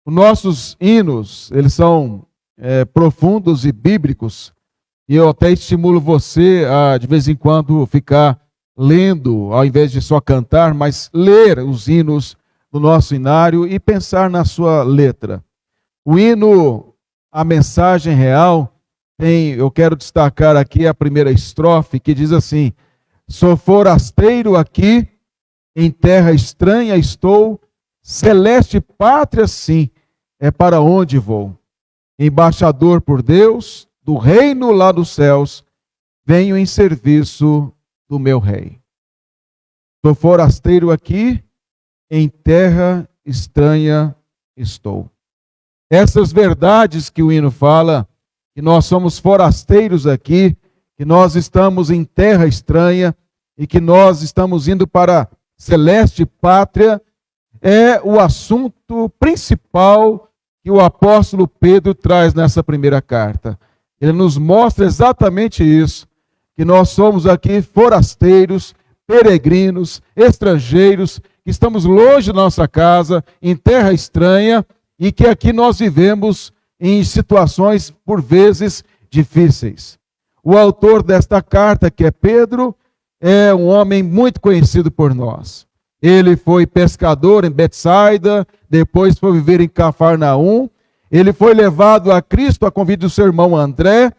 Os nossos hinos, eles são profundos e bíblicos, e eu até estimulo você a, de vez em quando, ficar lendo, ao invés de só cantar, mas ler os hinos do nosso hinário e pensar na sua letra. O hino, a mensagem real, eu quero destacar aqui a primeira estrofe, que diz assim: sou forasteiro aqui, em terra estranha estou, celeste pátria sim, é para onde vou. Embaixador por Deus, do reino lá dos céus, venho em serviço do meu rei. Sou forasteiro aqui, em terra estranha estou. Essas verdades que o hino fala, que nós somos forasteiros aqui, que nós estamos em terra estranha e que nós estamos indo para celeste pátria, é o assunto principal que o apóstolo Pedro traz nessa primeira carta. Ele nos mostra exatamente isso, que nós somos aqui forasteiros, peregrinos, estrangeiros, que estamos longe da nossa casa, em terra estranha, e que aqui nós vivemos em situações, por vezes, difíceis. O autor desta carta, que é Pedro, é um homem muito conhecido por nós. Ele foi pescador em Betsaida, depois foi viver em Cafarnaum. Ele foi levado a Cristo a convite do seu irmão André,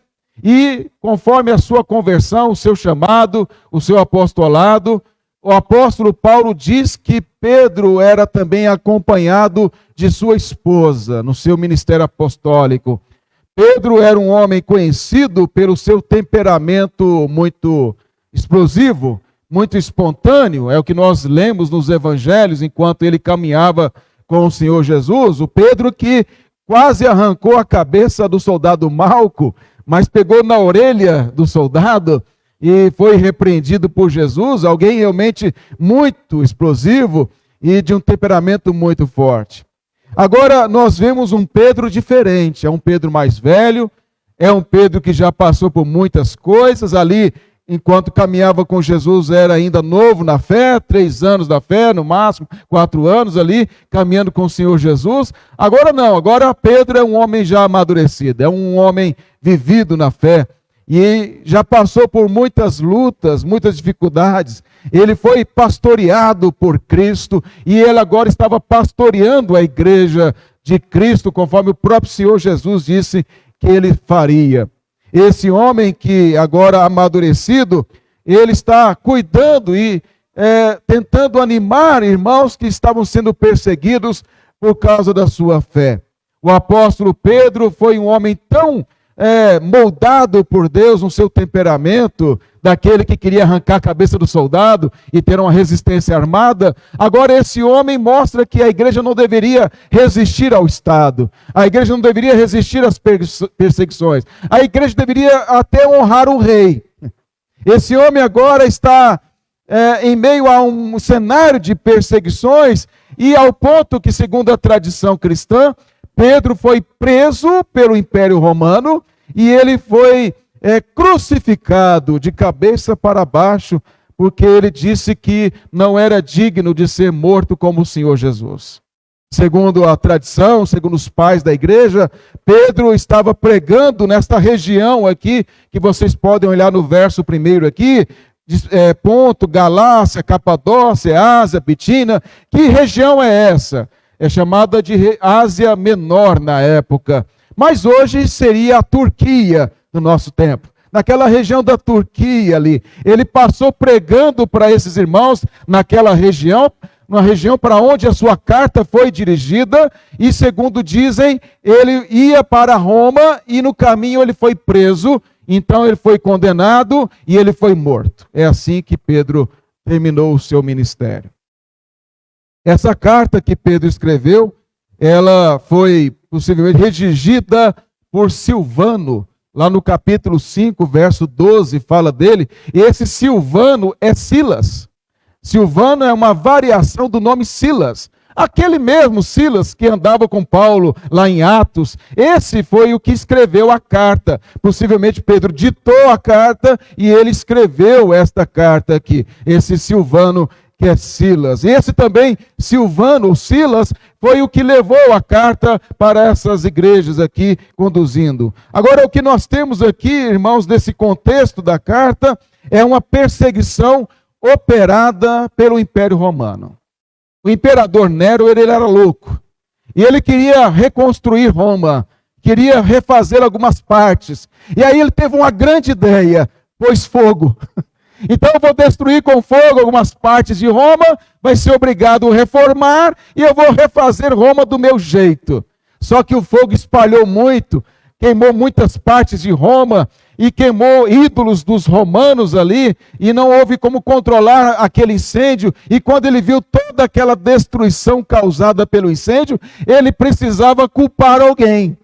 e conforme a sua conversão, o seu chamado, o seu apostolado, o apóstolo Paulo diz que Pedro era também acompanhado de sua esposa no seu ministério apostólico. Pedro era um homem conhecido pelo seu temperamento muito explosivo, muito espontâneo, é o que nós lemos nos evangelhos enquanto ele caminhava com o Senhor Jesus. O Pedro que quase arrancou a cabeça do soldado Malco, mas pegou na orelha do soldado e foi repreendido por Jesus, alguém realmente muito explosivo e de um temperamento muito forte. Agora nós vemos um Pedro diferente, é um Pedro mais velho, é um Pedro que já passou por muitas coisas ali. Enquanto caminhava com Jesus, era ainda novo na fé, 3 anos da fé, no máximo 4 anos ali, caminhando com o Senhor Jesus. Agora não, agora Pedro é um homem já amadurecido, é um homem vivido na fé, e já passou por muitas lutas, muitas dificuldades. Ele foi pastoreado por Cristo, e ele agora estava pastoreando a igreja de Cristo, conforme o próprio Senhor Jesus disse que ele faria. Esse homem que agora amadurecido, ele está cuidando e tentando animar irmãos que estavam sendo perseguidos por causa da sua fé. O apóstolo Pedro foi um homem tão moldado por Deus no seu temperamento, daquele que queria arrancar a cabeça do soldado e ter uma resistência armada. Agora esse homem mostra que a igreja não deveria resistir ao Estado, a igreja não deveria resistir às perseguições, a igreja deveria até honrar o rei. Esse homem agora está em meio a um cenário de perseguições, e ao ponto que, segundo a tradição cristã, Pedro foi preso pelo Império Romano e ele foi crucificado de cabeça para baixo, porque ele disse que não era digno de ser morto como o Senhor Jesus. Segundo a tradição, segundo os pais da igreja, Pedro estava pregando nesta região aqui, que vocês podem olhar no verso primeiro aqui, Ponto, Galácia, Capadócia, Ásia, Bitínia. Que região é essa? É chamada de Ásia Menor na época, mas hoje seria a Turquia no nosso tempo. Naquela região da Turquia ali, ele passou pregando para esses irmãos naquela região, uma região para onde a sua carta foi dirigida, e segundo dizem, ele ia para Roma e no caminho ele foi preso, então ele foi condenado e ele foi morto. É assim que Pedro terminou o seu ministério. Essa carta que Pedro escreveu, ela foi possivelmente redigida por Silvano, lá no capítulo 5, verso 12, fala dele. E esse Silvano é Silas. Silvano é uma variação do nome Silas. Aquele mesmo Silas que andava com Paulo lá em Atos, esse foi o que escreveu a carta. Possivelmente Pedro ditou a carta e ele escreveu esta carta aqui. Esse Silvano que é Silas. Esse também, Silvano, Silas, foi o que levou a carta para essas igrejas aqui, conduzindo. Agora, o que nós temos aqui, irmãos, desse contexto da carta, é uma perseguição operada pelo Império Romano. O imperador Nero, ele era louco. E ele queria reconstruir Roma, queria refazer algumas partes. E aí ele teve uma grande ideia, pôs fogo. Então eu vou destruir com fogo algumas partes de Roma, vai ser obrigado a reformar e eu vou refazer Roma do meu jeito. Só que o fogo espalhou muito, queimou muitas partes de Roma e queimou ídolos dos romanos ali e não houve como controlar aquele incêndio. E quando ele viu toda aquela destruição causada pelo incêndio, ele precisava culpar alguém.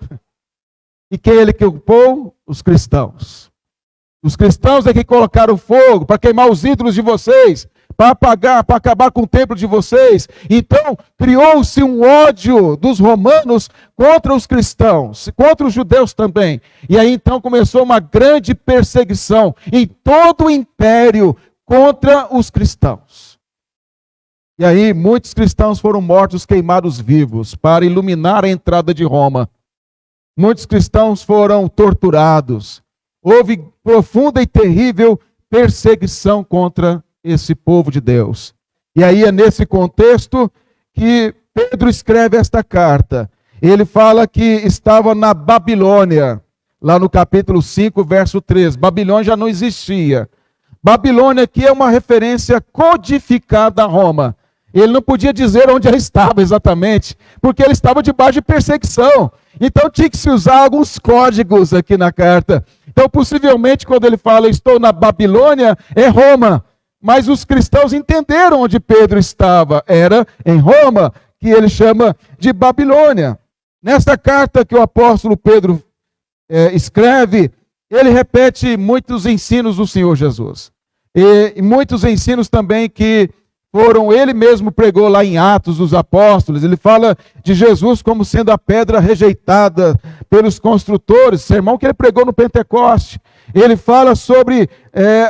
E quem ele culpou? Os cristãos. Os cristãos é que colocaram fogo para queimar os ídolos de vocês, para apagar, para acabar com o templo de vocês. Então, criou-se um ódio dos romanos contra os cristãos, contra os judeus também. E aí então começou uma grande perseguição em todo o império contra os cristãos. E aí muitos cristãos foram mortos, queimados vivos, para iluminar a entrada de Roma. Muitos cristãos foram torturados. Houve profunda e terrível perseguição contra esse povo de Deus. E aí é nesse contexto que Pedro escreve esta carta. Ele fala que estava na Babilônia, lá no capítulo 5, verso 3. Babilônia já não existia. Babilônia aqui é uma referência codificada a Roma. Ele não podia dizer onde ela estava exatamente, porque ele estava debaixo de perseguição. Então tinha que se usar alguns códigos aqui na carta. Então, possivelmente, quando ele fala, estou na Babilônia, é Roma. Mas os cristãos entenderam onde Pedro estava. Era em Roma, que ele chama de Babilônia. Nesta carta que o apóstolo Pedro escreve, ele repete muitos ensinos do Senhor Jesus. E muitos ensinos também que ele mesmo pregou lá em Atos dos Apóstolos. Ele fala de Jesus como sendo a pedra rejeitada pelos construtores, sermão que ele pregou no Pentecoste. Ele fala sobre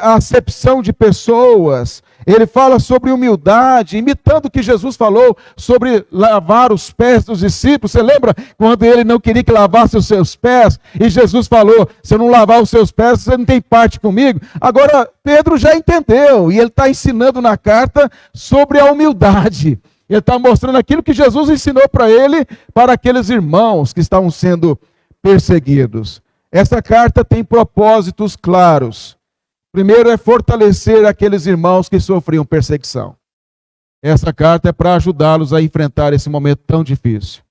a acepção de pessoas. Ele fala sobre humildade, imitando o que Jesus falou sobre lavar os pés dos discípulos. Você lembra quando ele não queria que lavasse os seus pés? E Jesus falou, se eu não lavar os seus pés, você não tem parte comigo. Agora, Pedro já entendeu, e ele está ensinando na carta sobre a humildade. Ele está mostrando aquilo que Jesus ensinou para ele, para aqueles irmãos que estavam sendo perseguidos. Essa carta tem propósitos claros. Primeiro é fortalecer aqueles irmãos que sofriam perseguição. Essa carta é para ajudá-los a enfrentar esse momento tão difícil.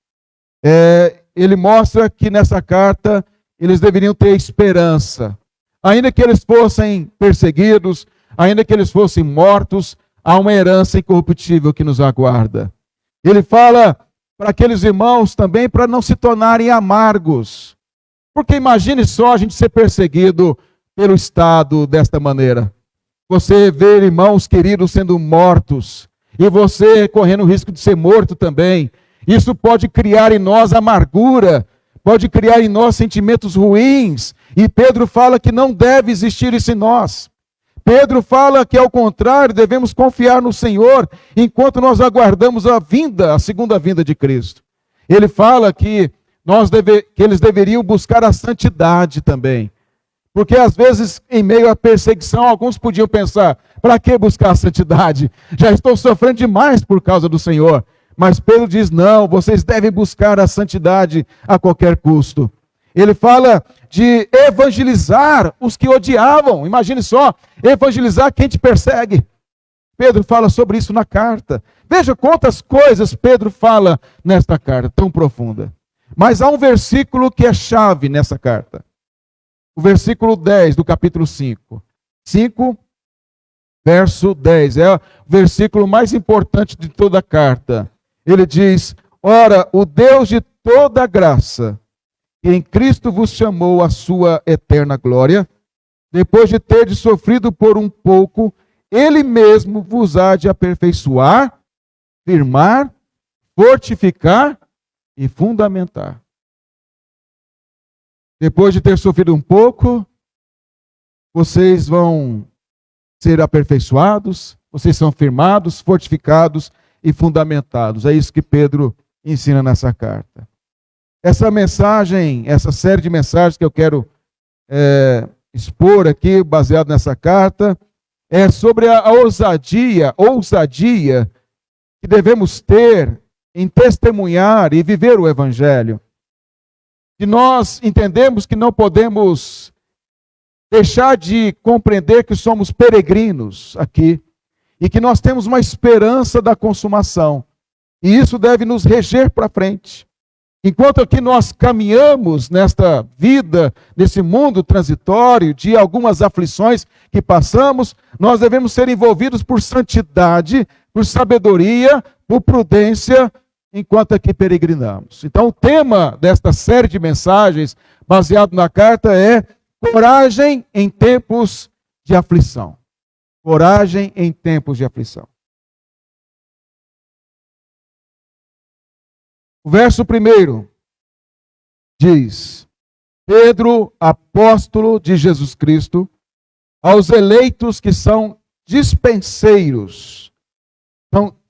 Ele mostra que nessa carta eles deveriam ter esperança. Ainda que eles fossem perseguidos, ainda que eles fossem mortos, há uma herança incorruptível que nos aguarda. Ele fala para aqueles irmãos também para não se tornarem amargos. Porque imagine só a gente ser perseguido pelo Estado desta maneira. Você vê irmãos queridos sendo mortos e você correndo o risco de ser morto também. Isso pode criar em nós amargura, pode criar em nós sentimentos ruins. E Pedro fala que não deve existir isso em nós. Pedro fala que, ao contrário, devemos confiar no Senhor enquanto nós aguardamos a segunda vinda de Cristo. Ele fala que eles deveriam buscar a santidade também. Porque às vezes, em meio à perseguição, alguns podiam pensar, para que buscar a santidade? Já estou sofrendo demais por causa do Senhor. Mas Pedro diz, não, vocês devem buscar a santidade a qualquer custo. Ele fala de evangelizar os que odiavam. Imagine só, evangelizar quem te persegue. Pedro fala sobre isso na carta. Veja quantas coisas Pedro fala nesta carta, tão profunda. Mas há um versículo que é chave nessa carta. O versículo 10 do capítulo 5. 5, verso 10. É o versículo mais importante de toda a carta. Ele diz, ora, o Deus de toda graça, que em Cristo vos chamou à sua eterna glória, depois de terdes sofrido por um pouco, Ele mesmo vos há de aperfeiçoar, firmar, fortificar e fundamentar. Depois de ter sofrido um pouco, vocês vão ser aperfeiçoados, vocês são firmados, fortificados e fundamentados. É isso que Pedro ensina nessa carta. Essa mensagem, essa série de mensagens que eu quero expor aqui, baseado nessa carta, é sobre a ousadia que devemos ter em testemunhar e viver o Evangelho. E nós entendemos que não podemos deixar de compreender que somos peregrinos aqui e que nós temos uma esperança da consumação. E isso deve nos reger para frente. Enquanto aqui nós caminhamos nesta vida, nesse mundo transitório, de algumas aflições que passamos, nós devemos ser envolvidos por santidade, por sabedoria, por prudência, enquanto aqui peregrinamos. Então o tema desta série de mensagens, baseado na carta, é coragem em tempos de aflição. Coragem em tempos de aflição. O verso 1 diz: Pedro, apóstolo de Jesus Cristo, aos eleitos que são dispenseiros,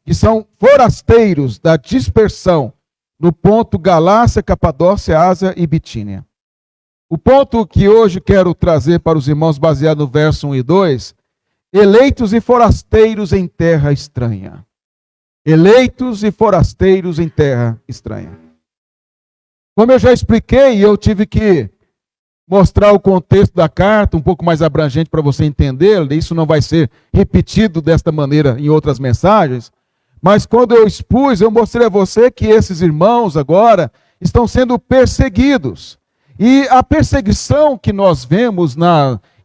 que são forasteiros da dispersão no ponto Galácia, Capadócia, Ásia e Bitínia. O ponto que hoje quero trazer para os irmãos, baseado no verso 1 e 2, eleitos e forasteiros em terra estranha. Eleitos e forasteiros em terra estranha. Como eu já expliquei, eu tive que mostrar o contexto da carta um pouco mais abrangente para você entender. Isso não vai ser repetido desta maneira em outras mensagens. Mas quando eu expus, eu mostrei a você que esses irmãos agora estão sendo perseguidos. E a perseguição que nós vemos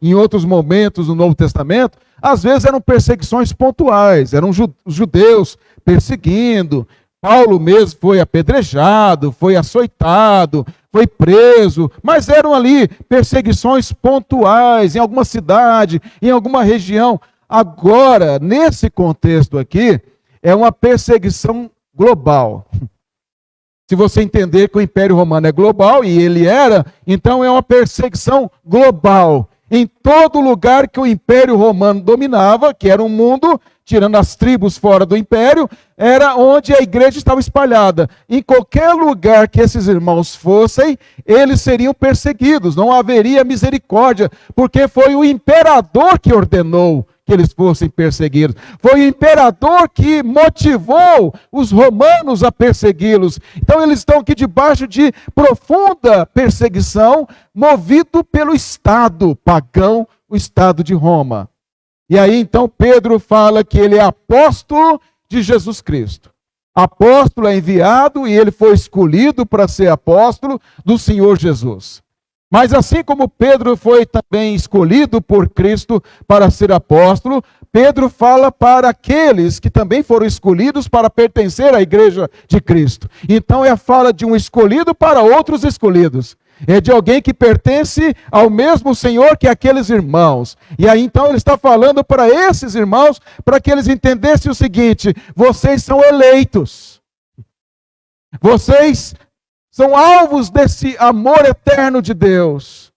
em outros momentos no Novo Testamento, às vezes eram perseguições pontuais, eram judeus perseguindo. Paulo mesmo foi apedrejado, foi açoitado, foi preso, mas eram ali perseguições pontuais, em alguma cidade, em alguma região. Agora, nesse contexto aqui, é uma perseguição global. Se você entender que o Império Romano é global, e ele era, então é uma perseguição global. Em todo lugar que o Império Romano dominava, que era um mundo, tirando as tribos fora do Império, era onde a igreja estava espalhada. Em qualquer lugar que esses irmãos fossem, eles seriam perseguidos, não haveria misericórdia, porque foi o imperador que ordenou que eles fossem perseguidos. Foi o imperador que motivou os romanos a persegui-los. Então eles estão aqui debaixo de profunda perseguição, movido pelo Estado pagão, o Estado de Roma. E aí então Pedro fala que ele é apóstolo de Jesus Cristo. Apóstolo é enviado e ele foi escolhido para ser apóstolo do Senhor Jesus. Mas assim como Pedro foi também escolhido por Cristo para ser apóstolo, Pedro fala para aqueles que também foram escolhidos para pertencer à igreja de Cristo. Então é a fala de um escolhido para outros escolhidos. É de alguém que pertence ao mesmo Senhor que aqueles irmãos. E aí então ele está falando para esses irmãos, para que eles entendessem o seguinte: vocês são eleitos. Vocês são alvos desse amor eterno de Deus.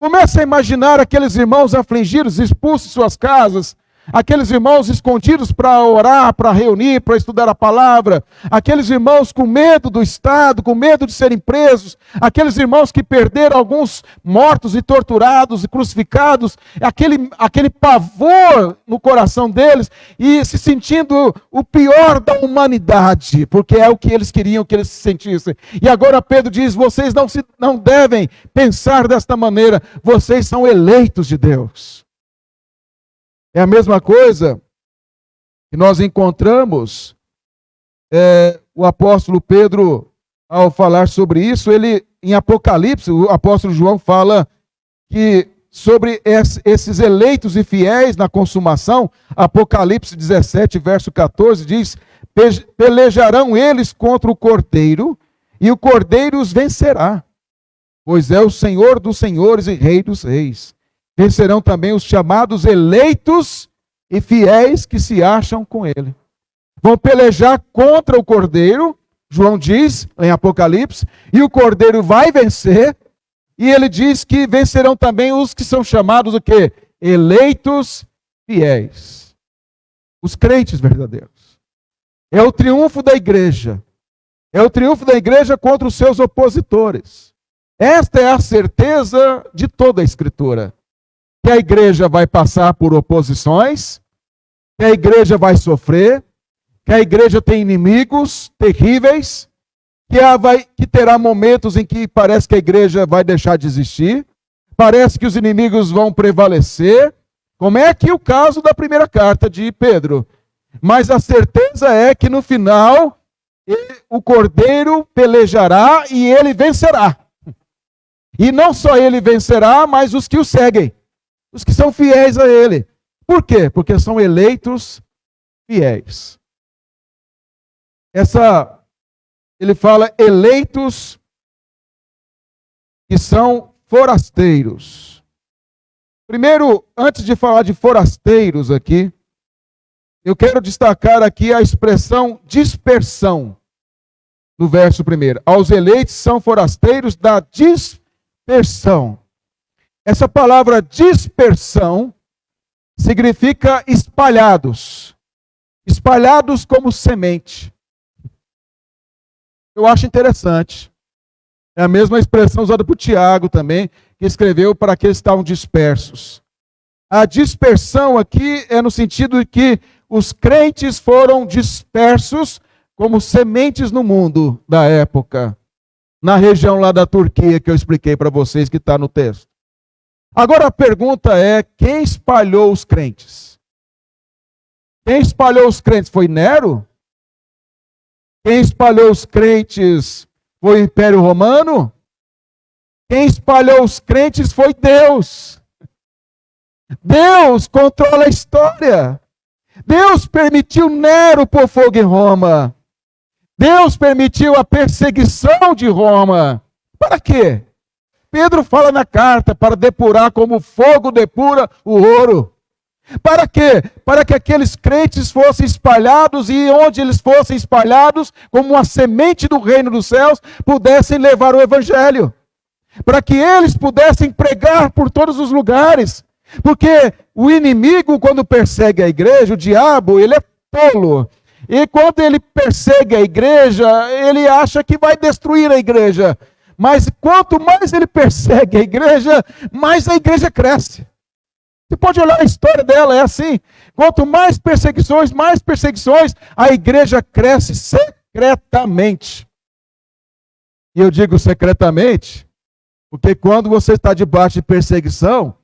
Comece a imaginar aqueles irmãos afligidos, expulsos de suas casas, aqueles irmãos escondidos para orar, para reunir, para estudar a palavra, aqueles irmãos com medo do Estado, com medo de serem presos, aqueles irmãos que perderam alguns mortos e torturados e crucificados, aquele pavor no coração deles e se sentindo o pior da humanidade, porque é o que eles queriam que eles se sentissem. E agora Pedro diz: vocês não devem pensar desta maneira, vocês são eleitos de Deus. É a mesma coisa que nós encontramos o apóstolo Pedro, ao falar sobre isso, ele em Apocalipse, o apóstolo João fala que sobre esses eleitos e fiéis na consumação, Apocalipse 17, verso 14, diz: pelejarão eles contra o Cordeiro, e o Cordeiro os vencerá, pois é o Senhor dos senhores e Rei dos reis. Vencerão também os chamados eleitos e fiéis que se acham com ele. Vão pelejar contra o Cordeiro, João diz em Apocalipse, e o Cordeiro vai vencer, e ele diz que vencerão também os que são chamados o quê? Eleitos fiéis. Os crentes verdadeiros. É o triunfo da igreja. É o triunfo da igreja contra os seus opositores. Esta é a certeza de toda a Escritura. Que a igreja vai passar por oposições, que a igreja vai sofrer, que a igreja tem inimigos terríveis, que terá momentos em que parece que a igreja vai deixar de existir, parece que os inimigos vão prevalecer, como é que o caso da primeira carta de Pedro. Mas a certeza é que no final o Cordeiro pelejará e ele vencerá. E não só ele vencerá, mas os que o seguem, os que são fiéis a ele. Por quê? Porque são eleitos fiéis. Ele fala eleitos que são forasteiros. Primeiro, antes de falar de forasteiros aqui, eu quero destacar aqui a expressão dispersão, no verso 1. Aos eleitos são forasteiros da dispersão. Essa palavra dispersão significa espalhados. Espalhados como semente. Eu acho interessante. É a mesma expressão usada por Tiago também, que escreveu para aqueles que estavam dispersos. A dispersão aqui é no sentido de que os crentes foram dispersos como sementes no mundo da época, na região lá da Turquia que eu expliquei para vocês que está no texto. Agora a pergunta é, quem espalhou os crentes? Quem espalhou os crentes foi Nero? Quem espalhou os crentes foi o Império Romano? Quem espalhou os crentes foi Deus. Deus controla a história. Deus permitiu Nero pôr fogo em Roma. Deus permitiu a perseguição de Roma. Para quê? Pedro fala na carta, para depurar como o fogo depura o ouro. Para quê? Para que aqueles crentes fossem espalhados e onde eles fossem espalhados, como uma semente do reino dos céus, pudessem levar o evangelho. Para que eles pudessem pregar por todos os lugares. Porque o inimigo, quando persegue a igreja, o diabo, ele é tolo. E quando ele persegue a igreja, ele acha que vai destruir a igreja. Mas quanto mais ele persegue a igreja, mais a igreja cresce. Você pode olhar a história dela, é assim. Quanto mais perseguições, a igreja cresce secretamente. E eu digo secretamente, porque quando você está debaixo de perseguição,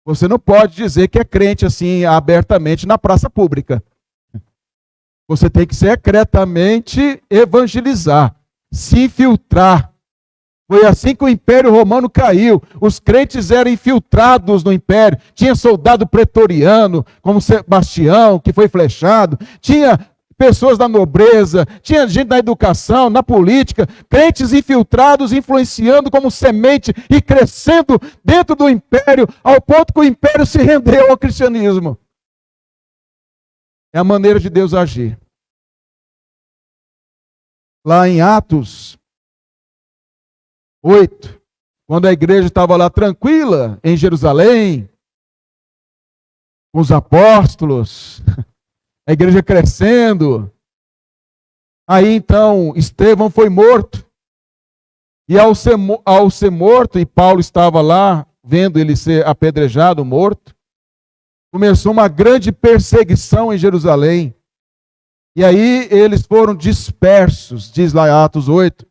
você não pode dizer que é crente assim, abertamente, na praça pública. Você tem que secretamente evangelizar, se infiltrar. Foi assim que o Império Romano caiu. Os crentes eram infiltrados no Império. Tinha soldado pretoriano, como Sebastião, que foi flechado. Tinha pessoas da nobreza. Tinha gente da educação, na política. Crentes infiltrados, influenciando como semente e crescendo dentro do Império, ao ponto que o Império se rendeu ao cristianismo. É a maneira de Deus agir. Lá em Atos 8, quando a igreja estava lá tranquila, em Jerusalém, com os apóstolos, a igreja crescendo, aí então Estevão foi morto, e ao ser morto, e Paulo estava lá, vendo ele ser apedrejado, morto, começou uma grande perseguição em Jerusalém, e aí eles foram dispersos, diz lá Atos 8,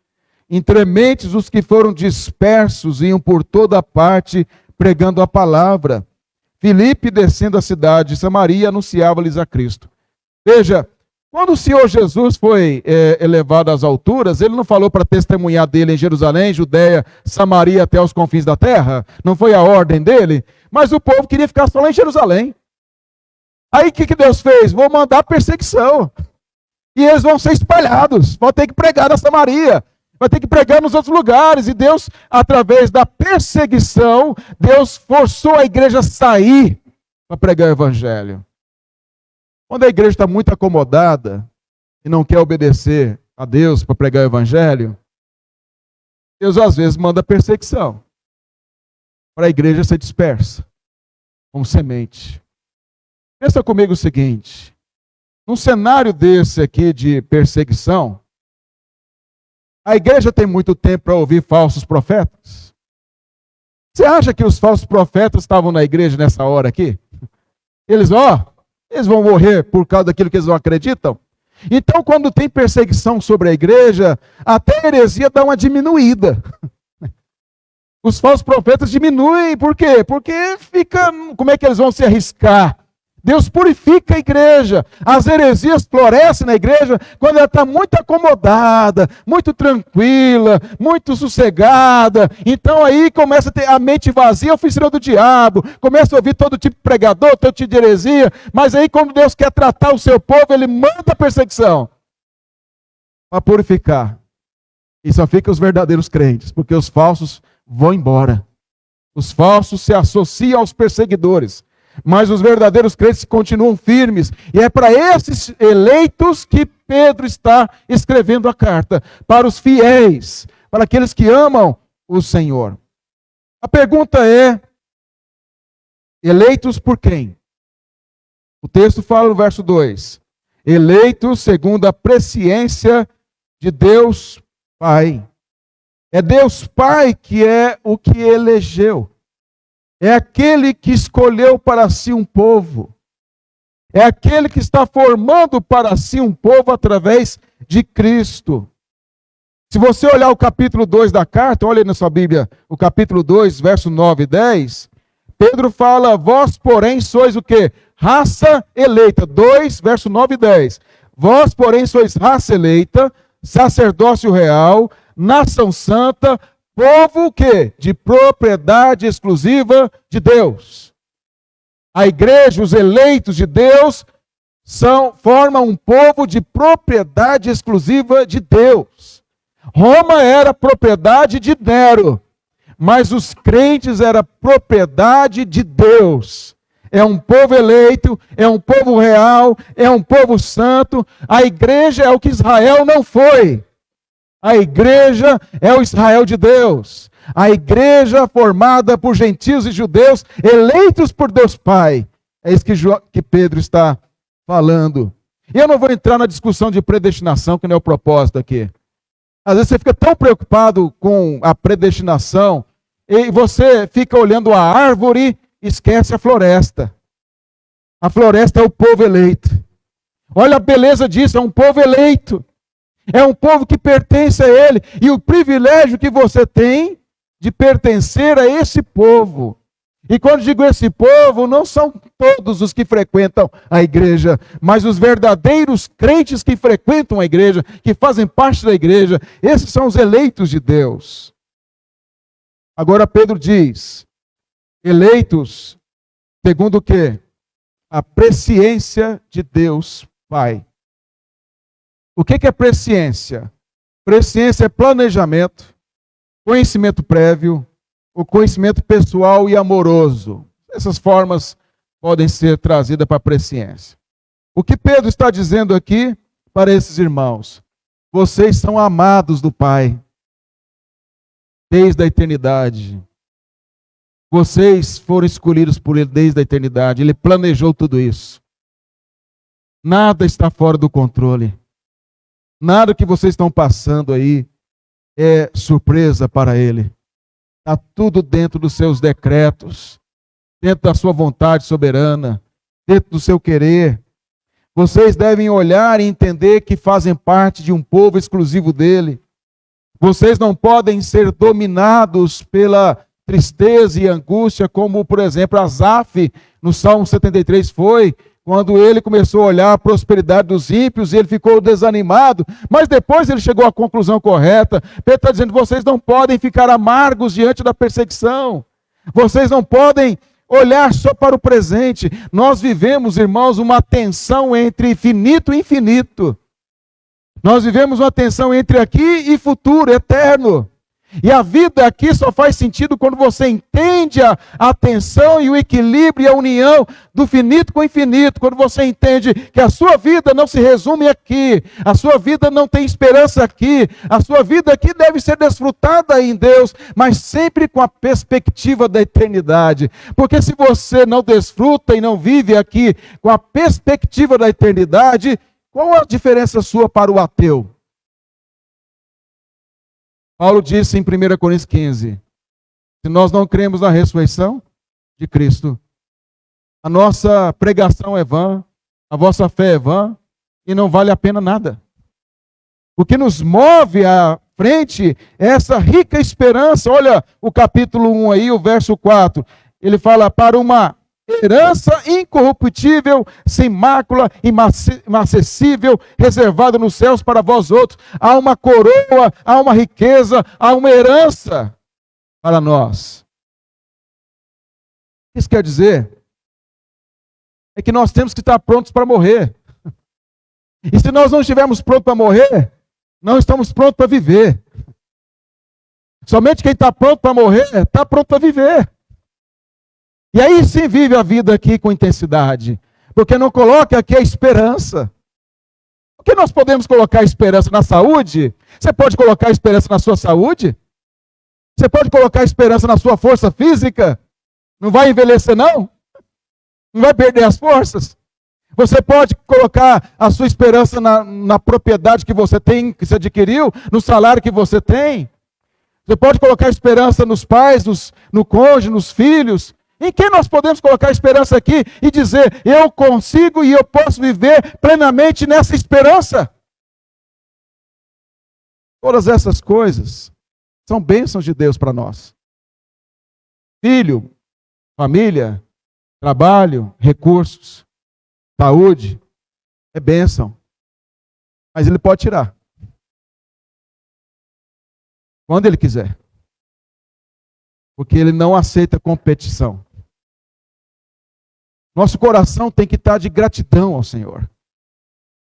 entre mentes os que foram dispersos iam por toda parte pregando a palavra. Filipe, descendo a cidade de Samaria, anunciava-lhes a Cristo. Veja, quando o Senhor Jesus foi elevado às alturas, ele não falou para testemunhar dele em Jerusalém, Judeia, Samaria até os confins da terra? Não foi a ordem dele? Mas o povo queria ficar só lá em Jerusalém. Aí o que Deus fez? Vou mandar perseguição. E eles vão ser espalhados, vão ter que pregar na Samaria. Vai ter que pregar nos outros lugares. E Deus, através da perseguição, Deus forçou a igreja a sair para pregar o evangelho. Quando a igreja está muito acomodada e não quer obedecer a Deus para pregar o evangelho, Deus às vezes manda perseguição para a igreja ser dispersa, como semente. Pensa comigo o seguinte, num cenário desse aqui de perseguição, A igreja tem muito tempo para ouvir falsos profetas? Você acha que os falsos profetas estavam na igreja nessa hora aqui? Eles vão morrer por causa daquilo que eles não acreditam? Então, quando tem perseguição sobre a igreja, até a heresia dá uma diminuída. Os falsos profetas diminuem, por quê? Porque como é que eles vão se arriscar? Deus purifica a igreja. As heresias florescem na igreja quando ela está muito acomodada, muito tranquila, muito sossegada. Então aí começa a ter a mente vazia, a oficina do diabo. Começa a ouvir todo tipo de pregador, todo tipo de heresia. Mas aí quando Deus quer tratar o seu povo, Ele manda a perseguição para purificar. E só ficam os verdadeiros crentes, porque os falsos vão embora. Os falsos se associam aos perseguidores. Mas os verdadeiros crentes continuam firmes. E é para esses eleitos que Pedro está escrevendo a carta. Para os fiéis. Para aqueles que amam o Senhor. A pergunta é: eleitos por quem? O texto fala no verso 2. Eleitos segundo a presciência de Deus Pai. É Deus Pai que é o que elegeu. É aquele que escolheu para si um povo. É aquele que está formando para si um povo através de Cristo. Se você olhar o capítulo 2 da carta, olha aí na sua Bíblia, o capítulo 2, verso 9 e 10, Pedro fala: vós, porém, sois o quê? Raça eleita. 2, verso 9 e 10. Vós, porém, sois raça eleita, sacerdócio real, nação santa, povo o quê? De propriedade exclusiva de Deus. A igreja, os eleitos de Deus, formam um povo de propriedade exclusiva de Deus. Roma era propriedade de Nero, mas os crentes eram propriedade de Deus. É um povo eleito, é um povo real, é um povo santo. A igreja é o que Israel não foi. A igreja é o Israel de Deus. A igreja formada por gentios e judeus, eleitos por Deus Pai. É isso que Pedro está falando. E eu não vou entrar na discussão de predestinação, que não é o propósito aqui. Às vezes você fica tão preocupado com a predestinação, e você fica olhando a árvore e esquece a floresta. A floresta é o povo eleito. Olha a beleza disso, é um povo eleito. É um povo que pertence a Ele. E o privilégio que você tem de pertencer a esse povo. E quando digo esse povo, não são todos os que frequentam a igreja, mas os verdadeiros crentes que frequentam a igreja, que fazem parte da igreja. Esses são os eleitos de Deus. Agora Pedro diz: eleitos segundo o quê? A presciência de Deus Pai. O que é presciência? Presciência é planejamento, conhecimento prévio, o conhecimento pessoal e amoroso. Essas formas podem ser trazidas para a presciência. O que Pedro está dizendo aqui para esses irmãos? Vocês são amados do Pai desde a eternidade. Vocês foram escolhidos por Ele desde a eternidade. Ele planejou tudo isso. Nada está fora do controle. Nada que vocês estão passando aí é surpresa para Ele. Está tudo dentro dos seus decretos, dentro da sua vontade soberana, dentro do seu querer. Vocês devem olhar e entender que fazem parte de um povo exclusivo dEle. Vocês não podem ser dominados pela tristeza e angústia, como, por exemplo, Asaf, no Salmo 73 foi, quando ele começou a olhar a prosperidade dos ímpios, e ele ficou desanimado, mas depois ele chegou à conclusão correta. Pedro está dizendo: vocês não podem ficar amargos diante da perseguição. Vocês não podem olhar só para o presente. Nós vivemos, irmãos, uma tensão entre finito e infinito. Nós vivemos uma tensão entre aqui e futuro, eterno. E a vida aqui só faz sentido quando você entende a tensão e o equilíbrio e a união do finito com o infinito. Quando você entende que a sua vida não se resume aqui, a sua vida não tem esperança aqui, a sua vida aqui deve ser desfrutada em Deus, mas sempre com a perspectiva da eternidade. Porque se você não desfruta e não vive aqui com a perspectiva da eternidade, qual a diferença sua para o ateu? Paulo disse em 1 Coríntios 15, se nós não cremos na ressurreição de Cristo, a nossa pregação é vã, a vossa fé é vã, e não vale a pena nada. O que nos move à frente é essa rica esperança. Olha o capítulo 1 aí, o verso 4. Ele fala, para uma herança incorruptível, sem mácula, inacessível, reservada nos céus para vós outros. Há uma coroa, há uma riqueza, há uma herança para nós. Isso quer dizer é que nós temos que estar prontos para morrer. E se nós não estivermos prontos para morrer, não estamos prontos para viver. Somente quem está pronto para morrer, está pronto para viver. E aí sim vive a vida aqui com intensidade. Porque não coloca aqui a esperança. Por que nós podemos colocar esperança na saúde? Você pode colocar esperança na sua saúde? Você pode colocar esperança na sua força física? Não vai envelhecer, não? Não vai perder as forças? Você pode colocar a sua esperança na propriedade que você tem, que você adquiriu, no salário que você tem. Você pode colocar esperança nos pais, no cônjuge, nos filhos. Em quem nós podemos colocar esperança aqui e dizer, eu consigo e eu posso viver plenamente nessa esperança? Todas essas coisas são bênçãos de Deus para nós. Filho, família, trabalho, recursos, saúde, é bênção. Mas ele pode tirar. Quando ele quiser. Porque ele não aceita competição. Nosso coração tem que estar de gratidão ao Senhor.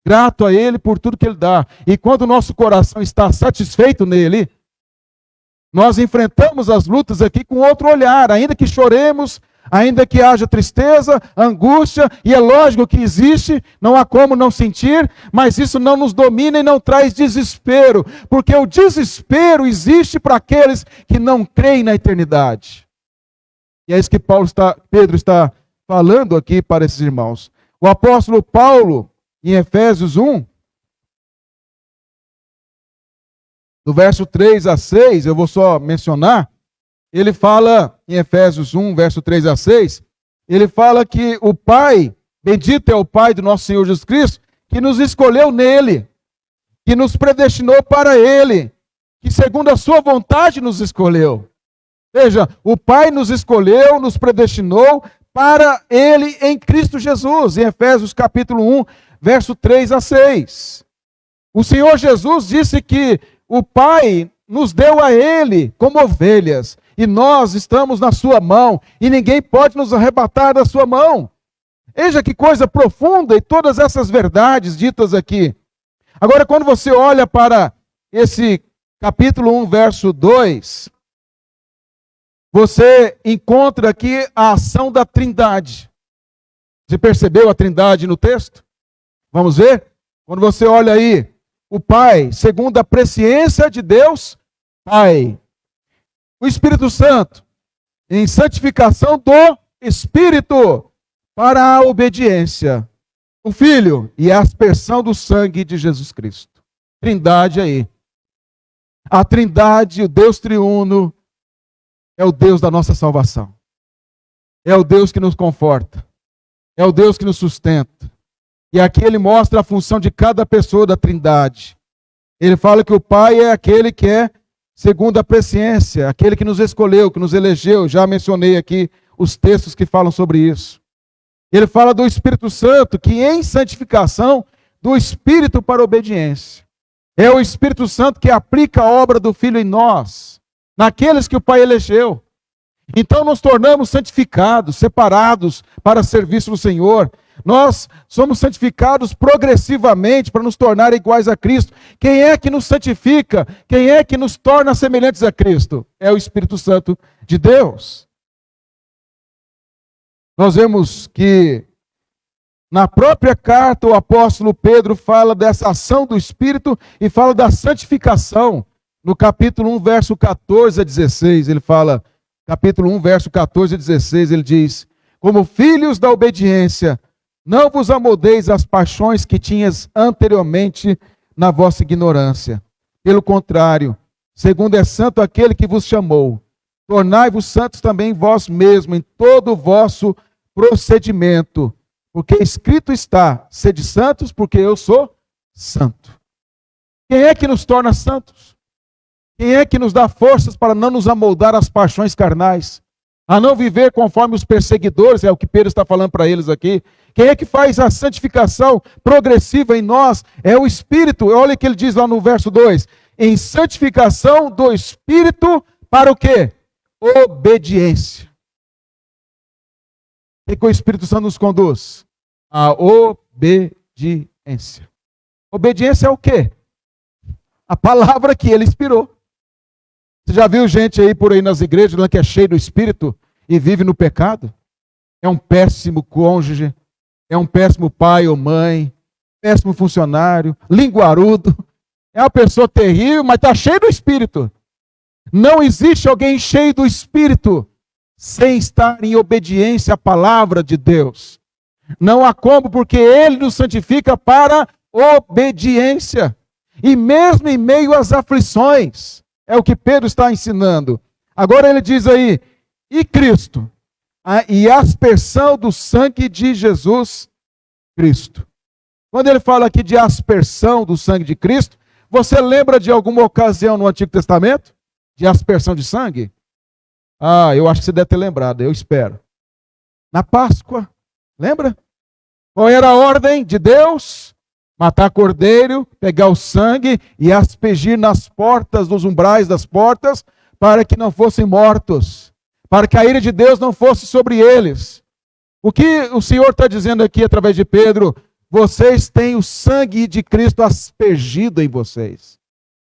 Grato a Ele por tudo que Ele dá. E quando o nosso coração está satisfeito nele, nós enfrentamos as lutas aqui com outro olhar. Ainda que choremos, ainda que haja tristeza, angústia, e é lógico que existe, não há como não sentir, mas isso não nos domina e não traz desespero, porque o desespero existe para aqueles que não creem na eternidade. E é isso que Pedro está falando aqui para esses irmãos. O apóstolo Paulo, em Efésios 1, do verso 3 a 6, eu vou só mencionar, ele fala, em Efésios 1, verso 3 a 6, ele fala que o Pai, bendito é o Pai do nosso Senhor Jesus Cristo, que nos escolheu nele, que nos predestinou para ele, que segundo a sua vontade nos escolheu. Veja, o Pai nos escolheu, nos predestinou para ele em Cristo Jesus, em Efésios capítulo 1, verso 3 a 6. O Senhor Jesus disse que o Pai nos deu a ele como ovelhas, e nós estamos na sua mão, e ninguém pode nos arrebatar da sua mão. Veja que coisa profunda e todas essas verdades ditas aqui. Agora, quando você olha para esse capítulo 1, verso 2, você encontra aqui a ação da Trindade. Você percebeu a Trindade no texto? Vamos ver? Quando você olha aí, o Pai, segundo a presciência de Deus, Pai. O Espírito Santo, em santificação do Espírito, para a obediência. O Filho e a aspersão do sangue de Jesus Cristo. Trindade aí. A Trindade, o Deus triuno, é o Deus da nossa salvação. É o Deus que nos conforta. É o Deus que nos sustenta. E aqui ele mostra a função de cada pessoa da Trindade. Ele fala que o Pai é aquele que é segundo a presciência, aquele que nos escolheu, que nos elegeu. Já mencionei aqui os textos que falam sobre isso. Ele fala do Espírito Santo, que em santificação, do Espírito para a obediência. É o Espírito Santo que aplica a obra do Filho em nós, naqueles que o Pai elegeu. Então nos tornamos santificados, separados para serviço do Senhor. Nós somos santificados progressivamente para nos tornar iguais a Cristo. Quem é que nos santifica? Quem é que nos torna semelhantes a Cristo? É o Espírito Santo de Deus. Nós vemos que na própria carta o apóstolo Pedro fala dessa ação do Espírito e fala da santificação. No capítulo 1, verso 14 a 16, ele fala, capítulo 1, verso 14 a 16, ele diz: como filhos da obediência, não vos amoldeis às paixões que tinhas anteriormente na vossa ignorância. Pelo contrário, segundo é santo aquele que vos chamou. Tornai-vos santos também vós mesmos em todo o vosso procedimento, porque escrito está: sede santos, porque eu sou santo. Quem é que nos torna santos? Quem é que nos dá forças para não nos amoldar às paixões carnais? A não viver conforme os perseguidores, é o que Pedro está falando para eles aqui. Quem é que faz a santificação progressiva em nós? É o Espírito. Olha o que ele diz lá no verso 2. Em santificação do Espírito para o quê? Obediência. O que o Espírito Santo nos conduz? A obediência. Obediência é o quê? A palavra que ele inspirou. Você já viu gente aí por aí nas igrejas que é cheio do Espírito e vive no pecado? É um péssimo cônjuge, é um péssimo pai ou mãe, péssimo funcionário, linguarudo. É uma pessoa terrível, mas está cheio do Espírito. Não existe alguém cheio do Espírito sem estar em obediência à palavra de Deus. Não há como, porque Ele nos santifica para obediência. E mesmo em meio às aflições, é o que Pedro está ensinando. Agora ele diz aí, e Cristo? E a aspersão do sangue de Jesus Cristo. Quando ele fala aqui de aspersão do sangue de Cristo, você lembra de alguma ocasião no Antigo Testamento? De aspersão de sangue? Eu acho que você deve ter lembrado, eu espero. Na Páscoa, lembra? Qual era a ordem de Deus? Matar cordeiro, pegar o sangue e aspergir nas portas, nos umbrais das portas, para que não fossem mortos, para que a ira de Deus não fosse sobre eles. O que o Senhor está dizendo aqui através de Pedro? Vocês têm o sangue de Cristo aspergido em vocês.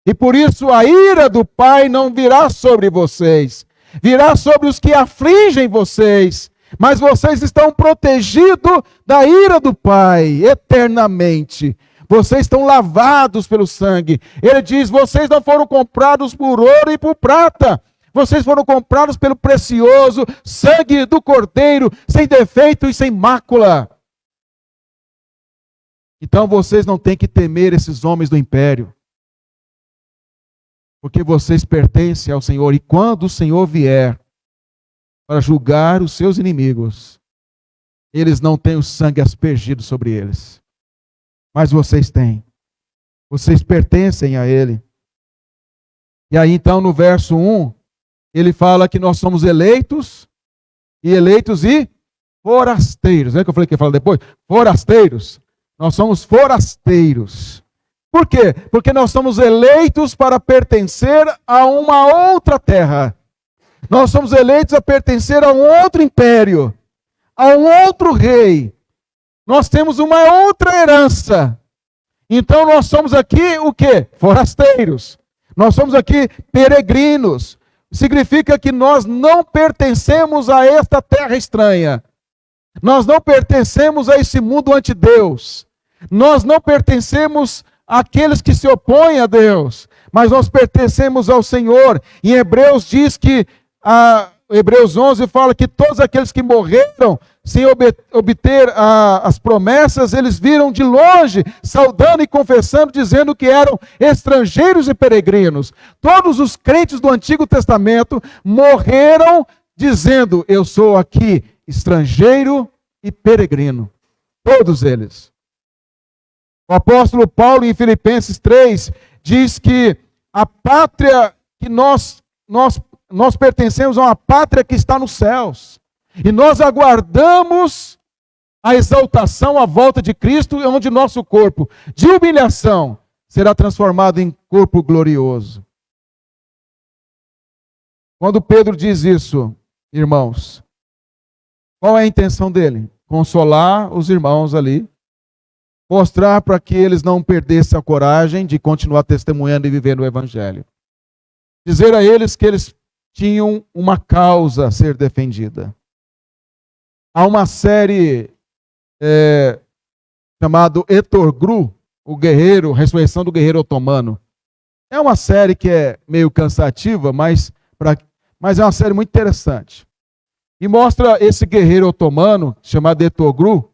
E por isso a ira do Pai não virá sobre vocês, virá sobre os que afligem vocês. Mas vocês estão protegidos da ira do Pai eternamente. Vocês estão lavados pelo sangue. Ele diz, vocês não foram comprados por ouro e por prata. Vocês foram comprados pelo precioso sangue do Cordeiro, sem defeito e sem mácula. Então vocês não têm que temer esses homens do império. Porque vocês pertencem ao Senhor. E quando o Senhor vier para julgar os seus inimigos, eles não têm o sangue aspergido sobre eles. Mas vocês têm. Vocês pertencem a Ele. E aí então no verso 1, ele fala que nós somos eleitos e forasteiros. Não é que eu falei que ia falar depois? Forasteiros. Nós somos forasteiros. Por quê? Porque nós somos eleitos para pertencer a uma outra terra. Nós somos eleitos a pertencer a um outro império, a um outro rei. Nós temos uma outra herança. Então nós somos aqui o quê? Forasteiros. Nós somos aqui peregrinos. Significa que nós não pertencemos a esta terra estranha. Nós não pertencemos a esse mundo ante Deus. Nós não pertencemos àqueles que se opõem a Deus. Mas nós pertencemos ao Senhor. Em Hebreus diz que Hebreus 11 fala que todos aqueles que morreram sem obter as promessas, eles viram de longe, saudando e confessando, dizendo que eram estrangeiros e peregrinos. Todos os crentes do Antigo Testamento morreram dizendo, eu sou aqui estrangeiro e peregrino. Todos eles. O apóstolo Paulo em Filipenses 3 diz que a pátria que nós pertencemos a uma pátria que está nos céus. E nós aguardamos a exaltação, a volta de Cristo, onde nosso corpo de humilhação será transformado em corpo glorioso. Quando Pedro diz isso, irmãos, qual é a intenção dele? Consolar os irmãos ali, mostrar para que eles não perdessem a coragem de continuar testemunhando e vivendo o Evangelho. Dizer a eles que eles tinham uma causa a ser defendida. Há uma série chamada Ertugrul, o guerreiro, Ressurreição do Guerreiro Otomano. É uma série que é meio cansativa, mas é uma série muito interessante. E mostra esse guerreiro otomano, chamado Ertugrul,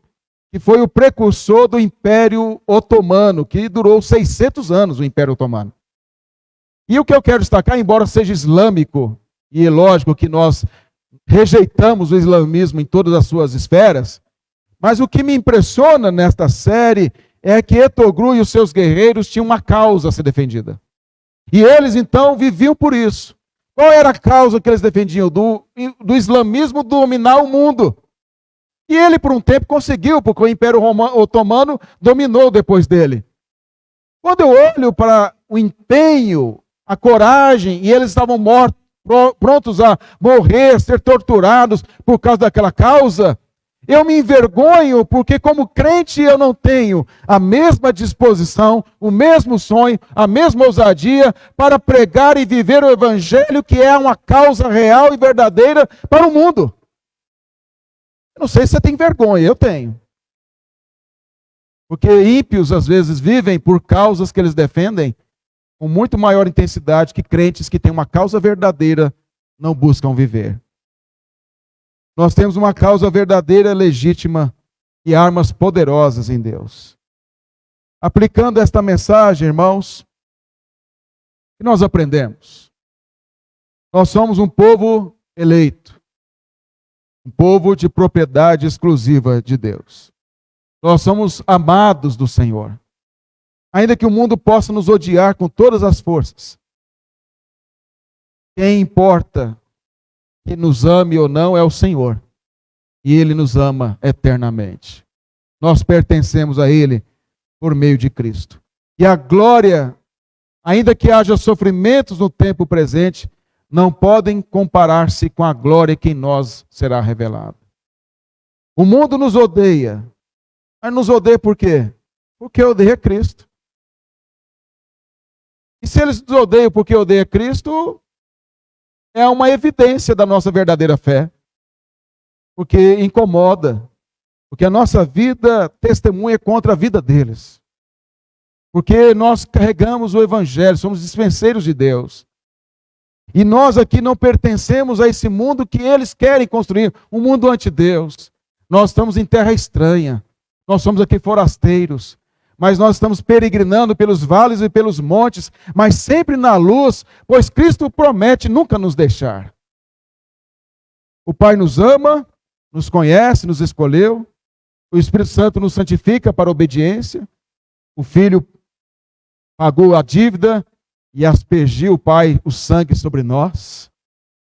que foi o precursor do Império Otomano, que durou 600 anos, o Império Otomano. E o que eu quero destacar, embora seja islâmico, e é lógico que nós rejeitamos o islamismo em todas as suas esferas, mas o que me impressiona nesta série é que Ertugrul e os seus guerreiros tinham uma causa a ser defendida. E eles, então, viviam por isso. Qual era a causa que eles defendiam? Do islamismo dominar o mundo. E ele, por um tempo, conseguiu, porque o Império Otomano dominou depois dele. Quando eu olho para o empenho, a coragem, e eles estavam mortos, prontos a morrer, ser torturados por causa daquela causa, eu me envergonho, porque como crente eu não tenho a mesma disposição, o mesmo sonho, a mesma ousadia para pregar e viver o evangelho, que é uma causa real e verdadeira para o mundo. Eu não sei se você tem vergonha, eu tenho. Porque ímpios às vezes vivem por causas que eles defendem com muito maior intensidade que crentes que têm uma causa verdadeira não buscam viver. Nós temos uma causa verdadeira, legítima e armas poderosas em Deus. Aplicando esta mensagem, irmãos, o que nós aprendemos? Nós somos um povo eleito, um povo de propriedade exclusiva de Deus. Nós somos amados do Senhor. Ainda que o mundo possa nos odiar com todas as forças, quem importa que nos ame ou não é o Senhor. E Ele nos ama eternamente. Nós pertencemos a Ele por meio de Cristo. E a glória, ainda que haja sofrimentos no tempo presente, não podem comparar-se com a glória que em nós será revelada. O mundo nos odeia. Mas nos odeia por quê? Porque odeia Cristo. E se eles nos odeiam porque odeia Cristo, é uma evidência da nossa verdadeira fé. Porque incomoda. Porque a nossa vida testemunha contra a vida deles. Porque nós carregamos o Evangelho, somos dispenseiros de Deus. E nós aqui não pertencemos a esse mundo que eles querem construir, um mundo anti-Deus. Nós estamos em terra estranha. Nós somos aqui forasteiros. Mas nós estamos peregrinando pelos vales e pelos montes, mas sempre na luz, pois Cristo promete nunca nos deixar. O Pai nos ama, nos conhece, nos escolheu. O Espírito Santo nos santifica para a obediência. O Filho pagou a dívida e aspergiu, o Pai, o sangue sobre nós.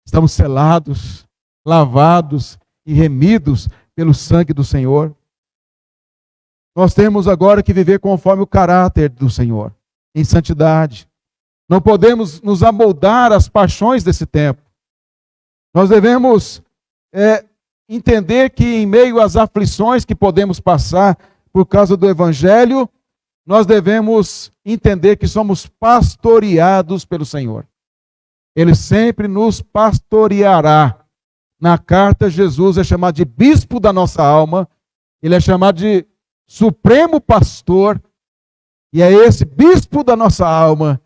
Estamos selados, lavados e remidos pelo sangue do Senhor. Nós temos agora que viver conforme o caráter do Senhor, em santidade. Não podemos nos amoldar às paixões desse tempo. Nós devemos entender que em meio às aflições que podemos passar por causa do Evangelho, nós devemos entender que somos pastoreados pelo Senhor. Ele sempre nos pastoreará. Na carta, Jesus é chamado de bispo da nossa alma, ele é chamado de supremo pastor, e é esse bispo da nossa alma,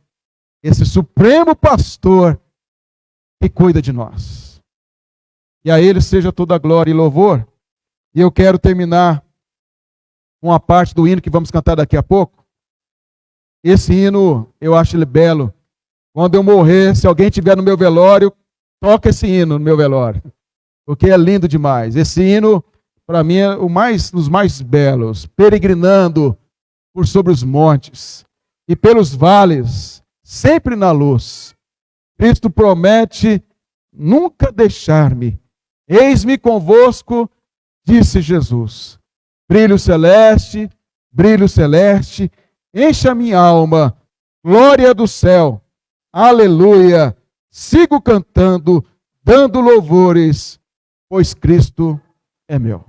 esse supremo pastor, que cuida de nós. E a ele seja toda a glória e louvor. E eu quero terminar com a parte do hino que vamos cantar daqui a pouco. Esse hino, eu acho ele belo. Quando eu morrer, se alguém estiver no meu velório, toca esse hino no meu velório, porque é lindo demais. Esse hino, para mim, é dos mais belos. Peregrinando por sobre os montes e pelos vales, sempre na luz. Cristo promete nunca deixar-me. Eis-me convosco, disse Jesus. Brilho celeste, enche a minha alma, glória do céu. Aleluia. Sigo cantando, dando louvores, pois Cristo é meu.